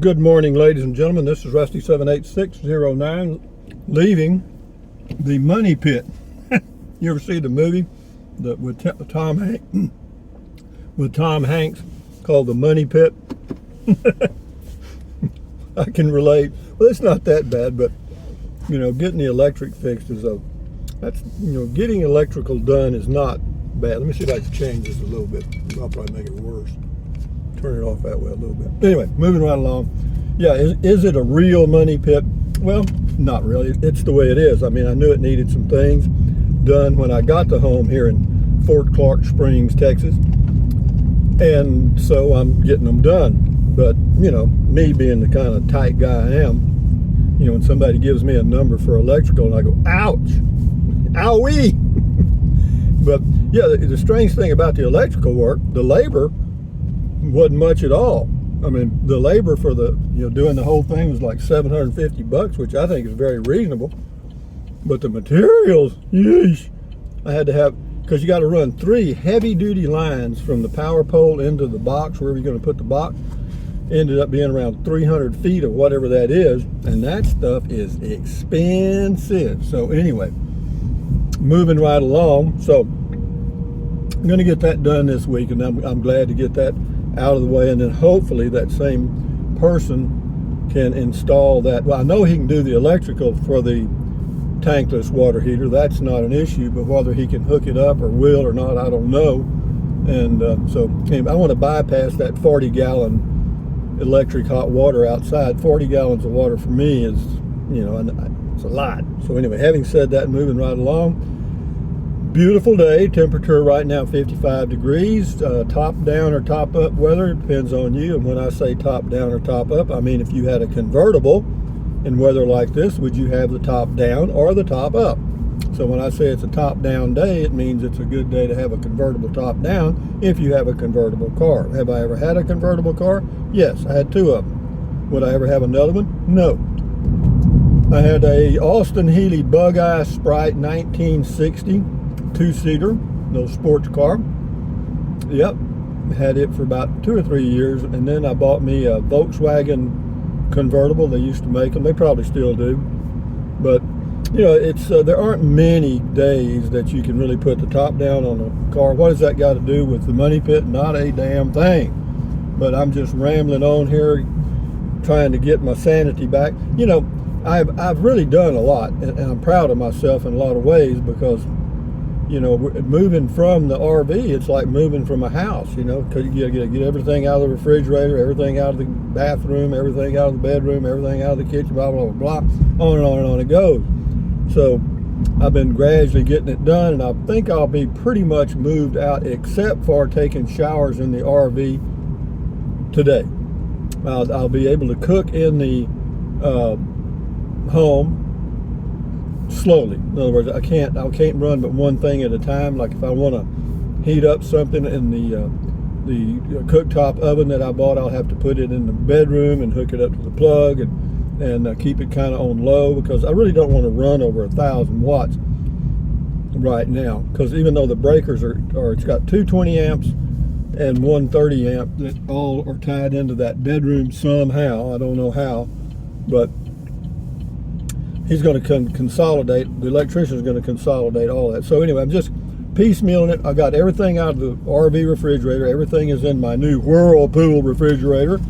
Good morning, ladies and gentlemen. This is Rusty 78609 leaving the Money Pit. You ever see the movie with Tom Hanks called The Money Pit? I can relate. Well, it's not that bad, but you know, getting the electric fixed is getting electrical done is not bad. Let me see if I can change this a little bit. I'll probably make it worse. Turn it off that way a little bit. Anyway, moving right along. Yeah, is it a real money pit? Well, not really. It's the way it is. I mean, I knew it needed some things done when I got the home here in Fort Clark Springs, Texas. And so I'm getting them done. But, you know, me being the kind of tight guy I am, you know, when somebody gives me a number for electrical and I go, ouch, owie. But yeah, the strange thing about the electrical work, the labor wasn't much at all. I mean, the labor for doing the whole thing was like $750, which I think is very reasonable. But the materials, yeesh, I had to have, because you got to run 3 heavy-duty lines from the power pole into the box, wherever you're going to put the box. Ended up being around 300 feet of whatever that is, and that stuff is expensive. So anyway, moving right along. So I'm going to get that done this week, and I'm glad to get that out of the way, and then hopefully that same person can install that. Well, I know he can do the electrical for the tankless water heater. That's not an issue, but whether he can hook it up or will or not, I don't know. And so anyway, I want to bypass that 40-gallon electric hot water outside. 40 gallons of water for me is, you know, it's a lot. So anyway, having said that, moving right along. Beautiful day, temperature right now 55 degrees, top down or top up weather, it depends on you. And when I say top down or top up, I mean if you had a convertible in weather like this, would you have the top down or the top up? So when I say it's a top down day, it means it's a good day to have a convertible top down if you have a convertible car. Have I ever had a convertible car? Yes, I had 2 of them. Would I ever have another one? No. I had a Austin Healey Bug-Eye Sprite 1960 2-seater, no sports car. Yep, had it for about 2 or 3 years, and then I bought me a Volkswagen convertible. They used to make them. They probably still do. But you know, it's there aren't many days that you can really put the top down on a car. What has that got to do with the money pit? Not a damn thing. But I'm just rambling on here, trying to get my sanity back. You know, I've really done a lot, and I'm proud of myself in a lot of ways, because you know, moving from the RV, it's like moving from a house, you know, because you gotta get everything out of the refrigerator, everything out of the bathroom, everything out of the bedroom, everything out of the kitchen, blah, blah, blah, blah, on and on and on it goes. So I've been gradually getting it done, and I think I'll be pretty much moved out, except for taking showers in the RV today. I'll be able to cook in the home slowly. In other words, I can't run but one thing at a time. Like if I want to heat up something in the cooktop oven that I bought, I'll have to put it in the bedroom and hook it up to the plug and keep it kind of on low, because I really don't want to run over 1,000 watts right now, because even though the breakers are it's got 2 20 amps and 1 30 amp that all are tied into that bedroom somehow. I don't know how, but he's going to consolidate, the electrician's going to consolidate all that. So anyway, I'm just piecemealing it. I got everything out of the RV refrigerator. Everything is in my new Whirlpool refrigerator.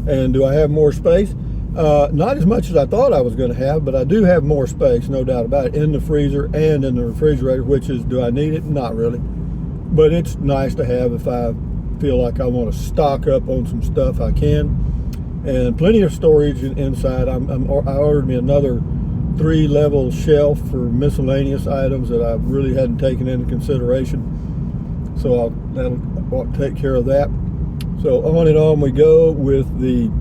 And do I have more space? Not as much as I thought I was going to have, but I do have more space, no doubt about it, in the freezer and in the refrigerator, which is, do I need it? Not really. But it's nice to have. If I feel like I want to stock up on some stuff, I can. And plenty of storage inside. I ordered me another 3-level shelf for miscellaneous items that I really hadn't taken into consideration. So that'll take care of that. So on and on we go with the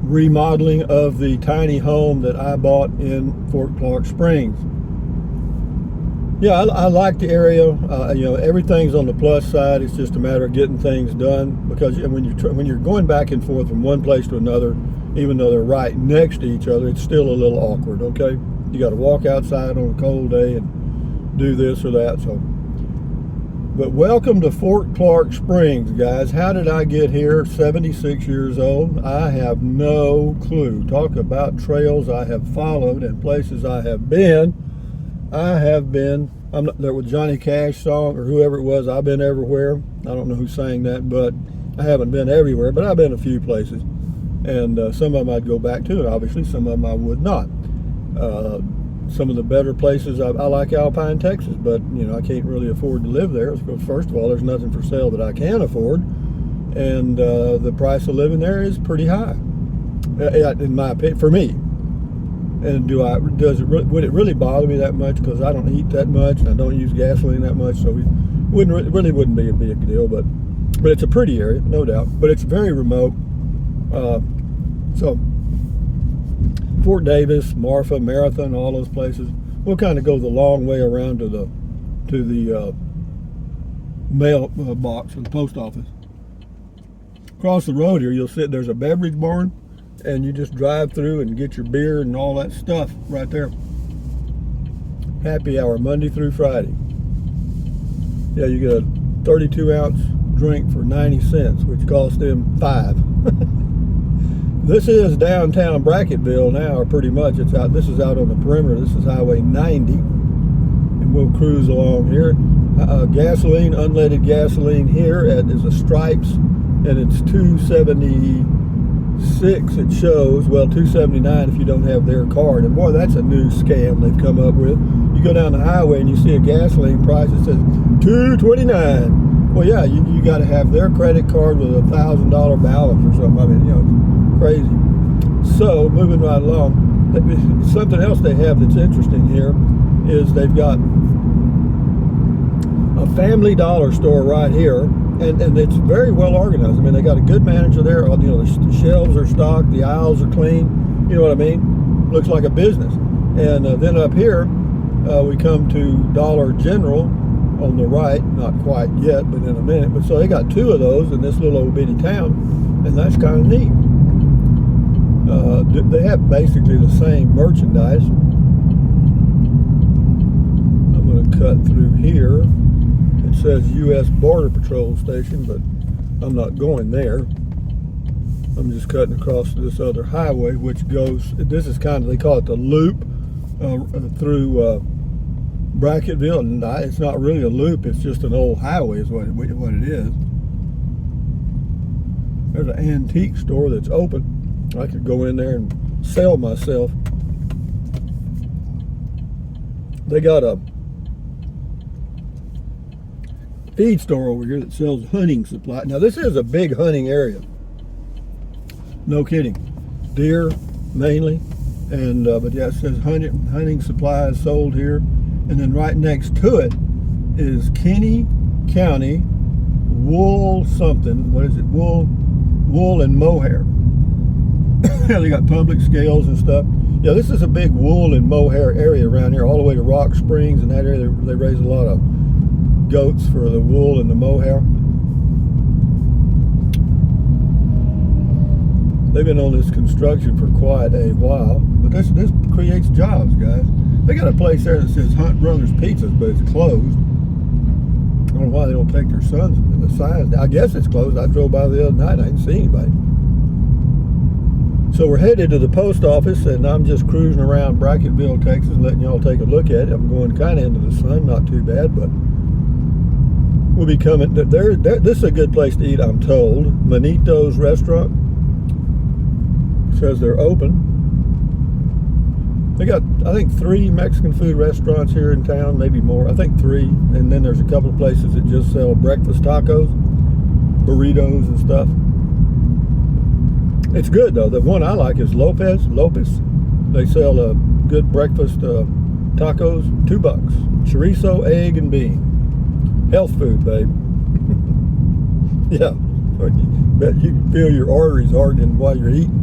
remodeling of the tiny home that I bought in Fort Clark Springs. Yeah, I like the area. You know, everything's on the plus side. It's just a matter of getting things done, because when you're going back and forth from one place to another, even though they're right next to each other, it's still a little awkward, okay? You got to walk outside on a cold day and do this or that. So But welcome to Fort Clark Springs, guys. How did I get here? 76 years old. I have no clue. Talk about trails I have followed and places I have been. I'm not there with Johnny Cash song or whoever it was. I've been everywhere. I don't know who sang that, but I haven't been everywhere. But I've been a few places, and some of them I'd go back to, and obviously some of them I would not. Some of the better places, I like Alpine, Texas, but you know I can't really afford to live there. Because first of all, there's nothing for sale that I can afford, and the price of living there is pretty high, in my opinion, for me. And would it really bother me that much? Because I don't eat that much and I don't use gasoline that much, so it really wouldn't be a big deal. But it's a pretty area, no doubt. But it's very remote. So Fort Davis, Marfa, Marathon, all those places. We'll kind of go the long way around to the mail box or the post office. Across the road here, you'll see there's a beverage barn, and you just drive through and get your beer and all that stuff right there. Happy hour Monday through Friday. Yeah, you get a 32-ounce drink for 90 cents, which cost them $5. This is downtown Bracketville now, or pretty much. This is out on the perimeter. This is Highway 90, and we'll cruise along here. Gasoline, unleaded gasoline here is a Stripes, and it's $2.76. It shows, well, $2.79 if you don't have their card. And boy, that's a new scam they've come up with. You go down the highway and you see a gasoline price that says $2.29. Well, yeah, you got to have their credit card with a $1,000 balance or something. I mean, you know, crazy. So moving right along, something else they have that's interesting here is they've got a Family Dollar store right here, and it's very well organized. I mean, they got a good manager there. You know, the shelves are stocked, the aisles are clean. You know what I mean? Looks like a business. And then up here we come to Dollar General on the right. Not quite yet, but in a minute. But so they got two of those in this little old bitty town, and that's kind of neat. They have basically the same merchandise. I'm going to cut through here. It says U.S. Border Patrol Station, but I'm not going there. I'm just cutting across this other highway, which goes, this is kind of, they call it the loop through Bracketville. And it's not really a loop, it's just an old highway is what it is. There's an antique store that's open. I could go in there and sell myself. They got a feed store over here that sells hunting supply. Now this is a big hunting area. No kidding. Deer mainly. And but yeah, it says hunting supplies sold here. And then right next to it is Kenny County wool something. What is it? Wool and mohair. They got public scales and stuff. Yeah, this is a big wool and mohair area around here, all the way to Rock Springs and that area. They raise a lot of goats for the wool and the mohair. They've been on this construction for quite a while, but this creates jobs, guys. They got a place there that says Hunt Brothers Pizzas, but it's closed. I don't know why they don't take their sons in the signs. I guess it's closed. I drove by the other night and I didn't see anybody. So we're headed to the post office, and I'm just cruising around Bracketville, Texas, letting y'all take a look at it. I'm going kind of into the sun, not too bad, but we'll be coming. This is a good place to eat, I'm told. Manito's Restaurant. Says they're open. They got, I think, 3 Mexican food restaurants here in town, maybe more. I think 3. And then there's a couple of places that just sell breakfast tacos, burritos and stuff. It's good though. The one I like is Lopez. They sell a good breakfast tacos, $2. Chorizo, egg, and bean. Health food, babe. Yeah. Bet you can feel your arteries hardening while you're eating.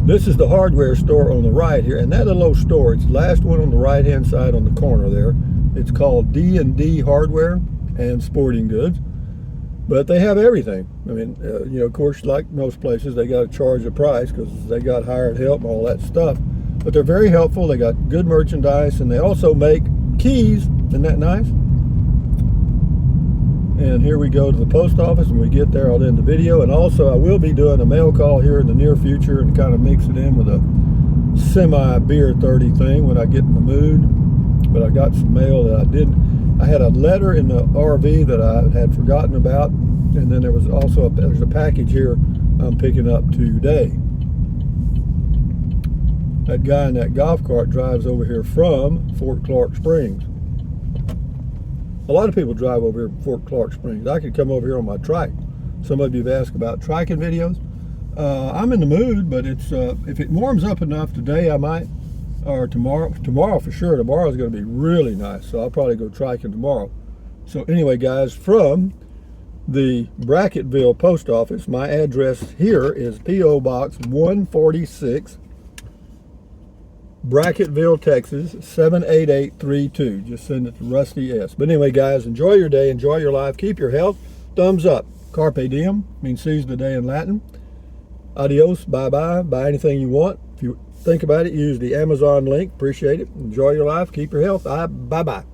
This is the hardware store on the right here, and that little old store, it's the last one on the right-hand side on the corner there. It's called D&D Hardware and Sporting Goods. But they have everything. I mean, you know, of course, like most places, they got to charge a price because they got hired help and all that stuff. But they're very helpful. They got good merchandise, and they also make keys. Isn't that nice? And here we go to the post office. When we get there, I'll end the video. And also, I will be doing a mail call here in the near future and kind of mix it in with a semi-beer 30 thing when I get in the mood. But I got some mail that I didn't. I had a letter in the RV that I had forgotten about. And then there was also there's a package here I'm picking up today. That guy in that golf cart drives over here from Fort Clark Springs. A lot of people drive over here from Fort Clark Springs. I could come over here on my trike. Some of you have asked about triking videos. I'm in the mood, but it's if it warms up enough today, I might, or tomorrow for sure. Tomorrow is going to be really nice, so I'll probably go triking tomorrow. So anyway, guys, from the Bracketville post office, my address here is P.O. Box 146, Bracketville, Texas 78832. Just send it to Rusty S. But anyway, guys, enjoy your day, enjoy your life, keep your health. Thumbs up. Carpe diem means seize the day in Latin. Adios, bye-bye, buy anything you want. If you think about it, use the Amazon link. Appreciate it. Enjoy your life, keep your health. Bye-bye.